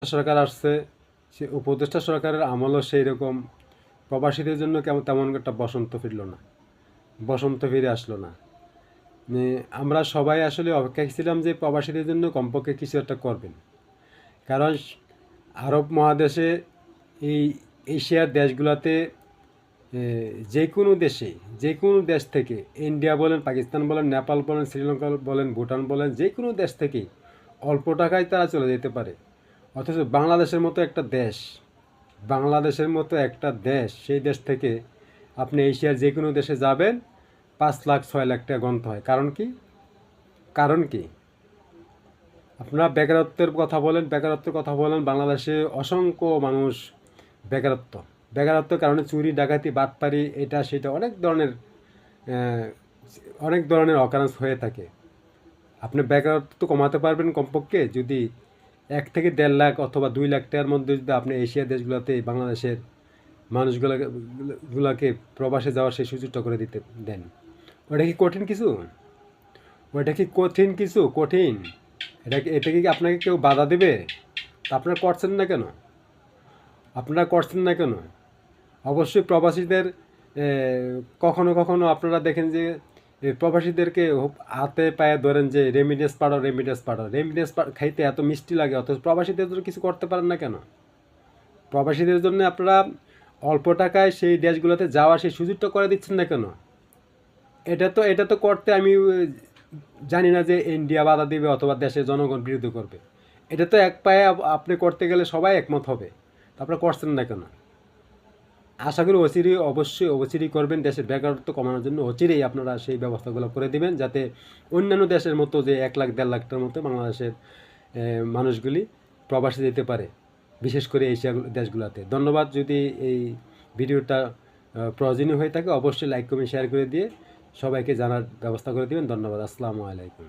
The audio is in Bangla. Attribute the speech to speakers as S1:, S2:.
S1: সরকার আসছে, সে উপদেষ্টা সরকারের আমলও সেই রকম প্রবাসীদের জন্য তেমন একটা বসন্ত ফিরল না, বসন্ত ফিরে আসলো না। আমরা সবাই আসলে অপেক্ষায় ছিলাম যে প্রবাসীদের জন্য কমপক্ষে কিছু একটা করবেন। কারণ আরব মহাদেশে, এই এশিয়ার দেশগুলোতে, যে কোনো দেশে, যে কোনো দেশ থেকে, ইন্ডিয়া বলেন, পাকিস্তান বলেন, নেপাল বলেন, শ্রীলঙ্কা বলেন, ভুটান বলেন, যে কোনো দেশ থেকেই অল্প টাকায় তারা চলে যেতে পারে। অথচ বাংলাদেশের মতো একটা দেশ, বাংলাদেশের মতো একটা দেশ, সেই দেশ থেকে আপনি এশিয়ার যে কোনো দেশে যাবেন 5 লাখ 6 লাখ টাকা গণতে হয়। কারণ কি? কারণ কি? আপনারা বেকারত্বের কথা বলেন, বেকারত্বের কথা বলেন, বাংলাদেশে অসংখ্য মানুষ বেকারত্ব, বেকারত্বের কারণে চুরি ডাকাতি বাটপারি এটা সেটা অনেক ধরনের অকারেন্স হয়ে থাকে। আপনি বেকারত্ব তো কমাতে পারবেন কমপক্ষে যদি 1 থেকে 1.5 লাখ অথবা 2 লাখ টাকার মধ্যে যদি আপনি এশিয়া দেশগুলোতে বাংলাদেশের মানুষগুলোকে প্রবাসে যাওয়ার সেই সুযোগটা করে দিতে দেন। ওটা কি কঠিন কিছু? ওইটা কি কঠিন কিছু? কঠিন? এটা কি আপনাকে কেউ বাধা দেবে? তা আপনারা করছেন না কেন? আপনারা করছেন না কেন? অবশ্যই প্রবাসীদের কখনো কখনো আপনারা দেখেন যে প্রবাসীদেরকে হাতে পায়ে ধরেন যে রেমিডেন্স পাঠাও, রেমিডেন্স পাঠাও, রেমিডেন্স খাইতে এত মিষ্টি লাগে, অথচ প্রবাসীদের জন্য কিছু করতে পারেন না কেন? প্রবাসীদের জন্য আপনারা অল্প টাকায় সেই দেশগুলোতে যাওয়ার সেই সুযোগটা করে দিচ্ছেন না কেন? এটা তো করতে আমি জানি না যে ইন্ডিয়া বাধা দিবে অথবা দেশের জনগণ বিরোধী করবে। এটা তো এক পায়ে আপনি করতে গেলে সবাই একমত হবে। তারপরে করছেন না কেন? আশা করি অচিরেই করবেন। দেশের বেকারত্ব কমানোর জন্য অচিরেই আপনারা সেই ব্যবস্থাগুলো করে দিবেন, যাতে অন্যান্য দেশের মতো যে 1 লাখ 1.5 লাখটার মতো বাংলাদেশের মানুষগুলি প্রবাসে যেতে পারে, বিশেষ করে এশিয়া দেশগুলোতে। ধন্যবাদ। যদি এই ভিডিওটা প্রয়োজনীয় হয়ে থাকে অবশ্যই লাইক কমেন্ট শেয়ার করে দিয়ে সবাইকে জানার ব্যবস্থা করে দিবেন। ধন্যবাদ। আসসালামু আলাইকুম।